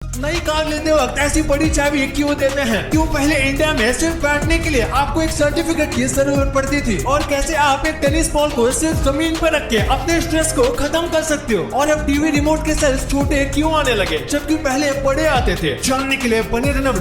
नई कार लेते वक्त ऐसी बड़ी चाबी क्यों देते हैं? क्यों पहले इंडिया में सिर्फ बैठने के लिए आपको एक सर्टिफिकेट की जरूरत पड़ती थी? और कैसे आप एक टेनिस बॉल को सिर्फ जमीन पर रख के अपने स्ट्रेस को खत्म कर सकते हो? और अब टीवी रिमोट के सेल्स छोटे क्यों आने लगे जबकि पहले बड़े आते थे? जानने के लिए बने रहना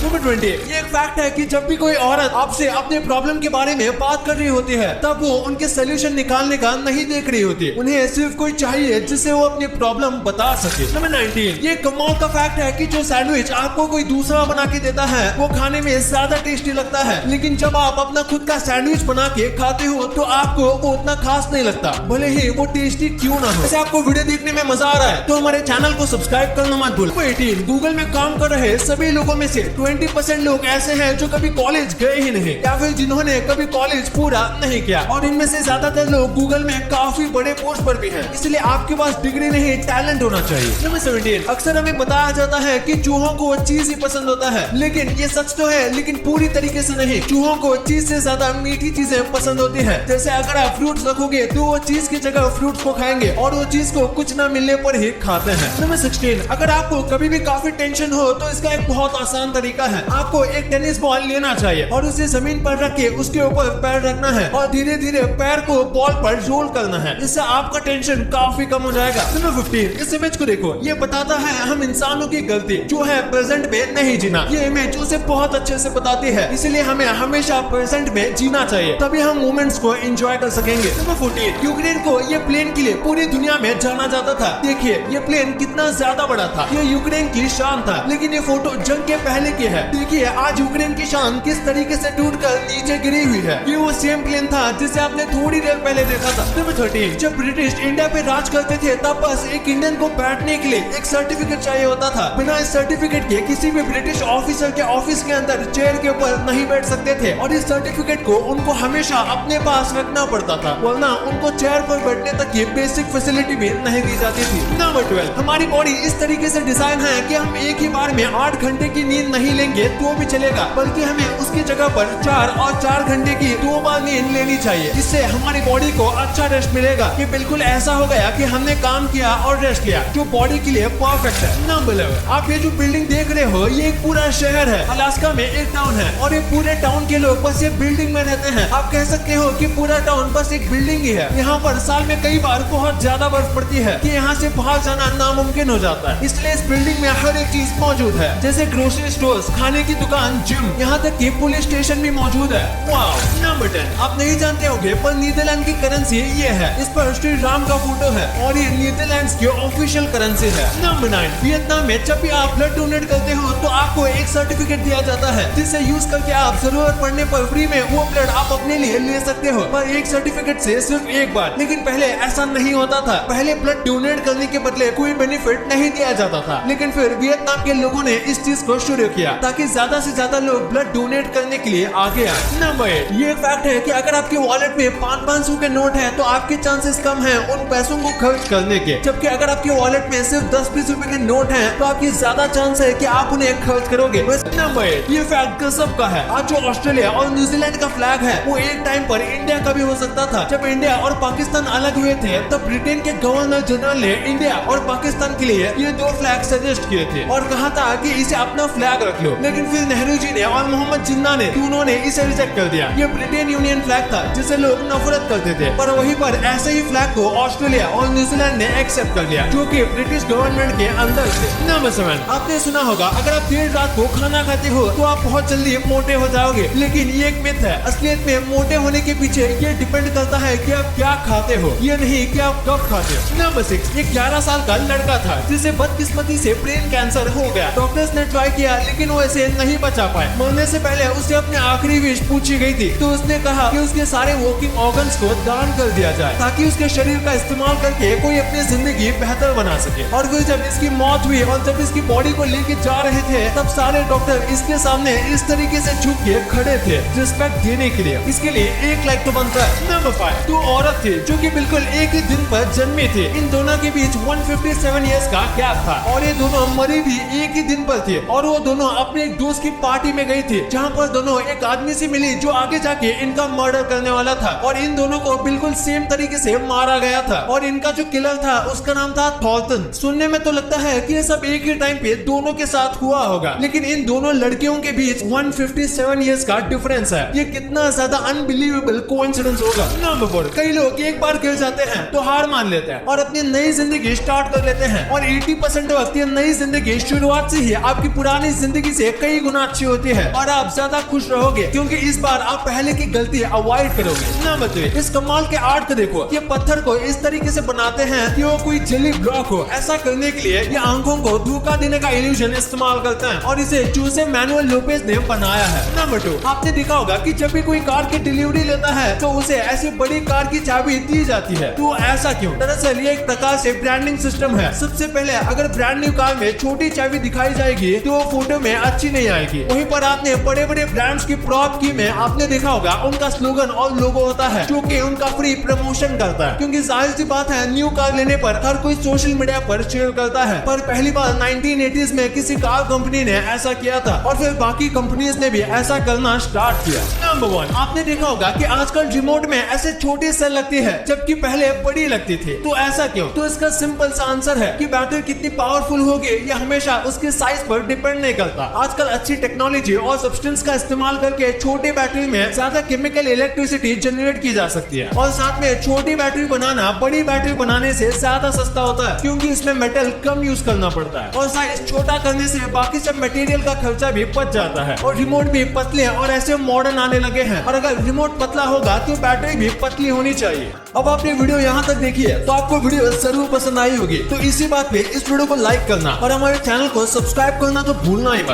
नंबर 20। ये एक फैक्ट है कि जब भी कोई औरत आपसे अपने प्रॉब्लम के बारे में बात कर रही होती है तब वो उनके सोल्यूशन निकालने का नहीं देख रही होती। उन्हें सिर्फ कोई चाहिए जिससे वो अपनी प्रॉब्लम बता सके। नंबर 19। ये कमाल का फैक्ट है कि जो सैंडविच आपको कोई दूसरा बना के देता है वो खाने में ज्यादा टेस्टी लगता है, लेकिन जब आप अपना खुद का सैंडविच बना के खाते हो तो आपको वो उतना खास नहीं लगता, भले ही वो टेस्टी क्यों ना हो। वैसे आपको वीडियो देखने में मजा आ रहा है तो हमारे चैनल को सब्सक्राइब करना मत भूल। 18। गूगल में काम कर रहे सभी लोगों में से 20% लोग ऐसे हैं जो कभी कॉलेज गए ही नहीं या फिर जिन्होंने कभी कॉलेज पूरा नहीं किया, और इनमें से ज्यादातर लोग गूगल में काफी बड़े पोस्ट पर भी हैं। इसलिए आपके पास डिग्री नहीं टैलेंट होना चाहिए। नंबर 17। अक्सर हमें बताया जाता है कि चूहों को वो चीज ही पसंद होता है, लेकिन ये सच तो है लेकिन पूरी तरीके से नहीं। चूहों को चीज से ज्यादा मीठी चीजें पसंद होती है। जैसे अगर आप फ्रूट्स रखोगे तो वो चीज की जगह फ्रूट्स को खाएंगे और वो चीज को कुछ ना मिलने पर ही खाते हैं। नंबर 16। अगर आपको कभी भी काफी टेंशन हो तो इसका एक बहुत आसान तरीका है। आपको एक टेनिस बॉल लेना चाहिए और उसे जमीन पर रख के उसके ऊपर पैर रखना है और धीरे धीरे पैर को बॉल पर रोल करना है। इससे आपका टेंशन काफी कम हो जाएगा। नंबर 15। इस इमेज को देखो, ये बताता है हम इंसानों की गलती जो है प्रेजेंट में नहीं जीना। ये इमेज उसे बहुत अच्छे से बताती है, इसलिए हमें हमेशा प्रेजेंट में जीना चाहिए, तभी हम मोमेंट्स को एंजॉय कर सकेंगे। नंबर 14। यूक्रेन को ये प्लेन के लिए पूरी दुनिया में जाना जाता था। देखिए ये प्लेन कितना ज्यादा बड़ा था, ये यूक्रेन की शान था। लेकिन ये फोटो जंग के पहले की है। देखिए आज यूक्रेन की शान किस तरीके से टूटकर नीचे गिरी हुई है। ये वो सेम प्लेन था जिसे आपने थोड़ी देर पहले देखा था। नंबर 13। जब ब्रिटिश इंडिया पे राज करते थे तब बस एक इंडियन को बैठने के लिए एक सर्टिफिकेट चाहिए होता था। बिना इस सर्टिफिकेट के किसी भी ब्रिटिश ऑफिसर के ऑफिस के अंदर चेयर के ऊपर नहीं बैठ सकते थे, और इस सर्टिफिकेट को उनको हमेशा अपने पास रखना पड़ता था, वरना उनको चेयर पर बैठने तक की बेसिक फैसिलिटी भी नहीं दी जाती थी। नंबर 12। हमारी बॉडी इस तरीके से डिजाइन है कि हम एक ही बार में 8 घंटे की नींद नहीं लेंगे तो भी चलेगा, बल्कि हमें उसकी जगह पर 4 और 4 घंटे की 2 बार नींद लेनी चाहिए। इससे हमारी बॉडी को अच्छा रेस्ट मिलेगा। ये बिल्कुल ऐसा हो गया कि हमने काम किया और रेस्ट किया, जो बॉडी के लिए परफेक्ट है। नंबर 11। आप ये जो बिल्डिंग देख रहे हो ये एक पूरा शहर है। अलास्का में एक टाउन है और ये पूरे टाउन के लोग बस एक बिल्डिंग में रहते हैं। आप कह सकते हो कि पूरा टाउन बस एक बिल्डिंग ही है। यहाँ पर साल में कई बार बहुत ज्यादा बर्फ पड़ती है कि यहाँ से बाहर जाना नामुमकिन हो जाता है। इसलिए इस बिल्डिंग में हर एक चीज मौजूद है, जैसे ग्रोसरी स्टोर्स, खाने की दुकान, जिम, यहाँ तक कि पुलिस स्टेशन भी मौजूद है। वाओ। नंबर 10। आप नहीं जानते होंगे पर नीदरलैंड की करेंसी ये है। इस पर श्री राम का फोटो है और ये नीदरलैंड्स की ऑफिशियल करेंसी है। नंबर 9। वियतनाम में जब भी आप ब्लड डोनेट करते हो तो आपको एक सर्टिफिकेट दिया जाता है, जिसे यूज करके आप जरूरत पड़ने पर फ्री में वो ब्लड आप अपने लिए ले सकते हो, पर एक सर्टिफिकेट से सिर्फ एक बार। लेकिन पहले ऐसा नहीं होता था। पहले ब्लड डोनेट करने के बदले कोई बेनिफिट नहीं दिया जाता था, लेकिन फिर वियतनाम के लोगों ने इस चीज को शुरू किया ताकि ज्यादा से ज्यादा लोग ब्लड डोनेट करने के लिए आगे आए। नंबर 8। ये फैक्ट है कि अगर आपके वॉलेट में 500 के नोट है तो आपके चांसेस कम है उन पैसों को खर्च करने के, जबकि अगर आपके वॉलेट में सिर्फ 10-20 रुपए के नोट है तो आपकी ज्यादा चांस है कि आप उन्हें खर्च करोगे। नंबर 8। ये फैक्ट गजब का है। आज जो ऑस्ट्रेलिया और न्यूजीलैंड का फ्लैग है वो एक टाइम पर इंडिया का भी हो सकता था। जब इंडिया और पाकिस्तान अलग हुए थे तब ब्रिटेन के गवर्नर जनरल ने इंडिया और पाकिस्तान के लिए ये 2 फ्लैग सजेस्ट किए थे और कहा था कि इसे अपना फ्लैग रख लो, लेकिन फिर नेहरू जी ने और मोहम्मद जिन्ना ने दोनों ने इसे रिजेक्ट कर दिया। ये ब्रिटेन यूनियन फ्लैग था जिसे लोग नफरत करते थे, पर वहीं पर ऐसे ही फ्लैग को ऑस्ट्रेलिया और न्यूजीलैंड ने एक्सेप्ट कर लिया जो कि ब्रिटिश गवर्नमेंट के अंदर थे। नंबर 7। आपने सुना होगा अगर आप देर रात को खाना खाते हो तो आप बहुत जल्दी मोटे हो जाओगे, लेकिन ये एक मिथ है। असलियत में मोटे होने के पीछे ये डिपेंड करता है कि आप क्या खाते हो, ये नहीं कि आप कब खाते हो। नंबर 6। एक 11 साल का लड़का था जिसे बदकिस्मती से ब्रेन कैंसर हो गया। डॉक्टर्स ने ट्राई किया लेकिन वो ऐसे नहीं बचा पाए। मरने से पहले उसे अपने आखिरी विश पूछी गई थी तो उसने कहा कि उसके सारे वर्किंग ऑर्गन्स को दान कर दिया जाए ताकि उसके शरीर का इस्तेमाल करके कोई अपनी जिंदगी बेहतर बना सके। और फिर जब इसकी मौत हुई और जब इसकी बॉडी को लेके जा रहे थे तब सारे डॉक्टर इसके सामने इस तरीके से झुक के खड़े थे रिस्पेक्ट देने के लिए। इसके लिए 1 लाख तो बनता है। नंबर 5। 2 औरत थी जो कि बिल्कुल एक ही दिन पर जन्मी थी। इन दोनों के बीच 157 इयर्स का गैप था और ये दोनों मरी भी एक ही दिन पर थी और वो दोनों अपने एक दोस्त की पार्टी में गई थी जहाँ पर दोनों एक आदमी से मिली जो आगे जाके इनका मर्डर करने वाला था और इन दोनों को बिल्कुल सेम तरीके से मारा गया था और इनका जो किलर था उसका नाम था थॉर्टन। सुनने में तो लगता है कि ये सब एक ही टाइम पे दोनों के साथ हुआ होगा, लेकिन इन दोनों लड़कियों के बीच 157 इयर्स का डिफरेंस है। ये कितना ज्यादा अनबिलीवेबल कोइंसिडेंस होगा। नंबर 4, कई लोग एक बार गिर जाते हैं तो हार मान लेते हैं और अपनी नई जिंदगी स्टार्ट कर लेते हैं, और 80% वक्त ये नई जिंदगी शुरुआत से ही आपकी पुरानी जिंदगी से कई गुना अच्छी होती है और आप ज्यादा खुश रहोगे क्योंकि इस बार आप पहले की गलती अवॉइड करोगे। नंबर 3, इस कमाल के आर्ट को देखो। ये पत्थर को इस तरीके से बनाते हैं कि वो कोई जेली ब्लॉक हो। ऐसा करने के लिए ये आंखों को धोखा देने का इल्यूजन इस्तेमाल करते हैं और इसे जोसे मैनुअल लोपेज ने बनाया है। नंबर 2, आपने देखा होगा कि जब भी कोई कार की डिलीवरी लेता है तो उसे ऐसी बड़ी कार की चाबी दी जाती है। तो ऐसा क्यों? दरअसल ये एक प्रकार से ब्रांडिंग सिस्टम है। सबसे पहले अगर ब्रांड न्यू कार में छोटी चाबी दिखाई जाएगी तो वो फोटो में अच्छी नहीं आएगी। वहीं पर आपने बड़े बड़े ब्रांड्स की प्रॉप की में आपने देखा होगा उनका स्लोगन और लोगो होता है जो कि उनका फ्री प्रमोशन करता है, क्योंकि जाहिर सी बात है न्यू कार लेने पर हर कोई सोशल मीडिया पर शेयर करता है। पर पहली बार 1980s में किसी कार कंपनी ने ऐसा किया था और फिर बाकी कंपनीज ने भी ऐसा करना स्टार्ट किया। नंबर 1, आपने देखा होगा कि आजकल रिमोट में ऐसे छोटी सेल लगती है जबकि पहले बड़ी लगती थी। तो ऐसा क्यों? तो इसका सिंपल सा आंसर है कि बैटरी कितनी पावरफुल होगी ये हमेशा उसके साइज पर डिपेंड नहीं करता। आजकल अच्छी टेक्नोलॉजी और सब्सटेंस का इस्तेमाल करके छोटी बैटरी में ज्यादा केमिकल इलेक्ट्रिसिटी जनरेट की जा सकती है, और साथ में छोटी बैटरी बनाना बड़ी बैटरी बनाने से ज्यादा सस्ता होता है क्योंकि इसमें मेटल कम यूज करना पड़ता है, और साइज छोटा करने से बाकी सब मटेरियल का खर्चा भी बच जाता है। और रिमोट भी पतले और ऐसे मॉडर्न आने लगे हैं, और अगर रिमोट पतला होगा तो बैटरी भी पतली होनी चाहिए। अब आपने वीडियो यहाँ तक देखी है तो आपको वीडियो जरूर पसंद आई होगी। तो इसी बात पे इस वीडियो को लाइक करना और हमारे चैनल को सब्सक्राइब करना तो भूलना ही मत।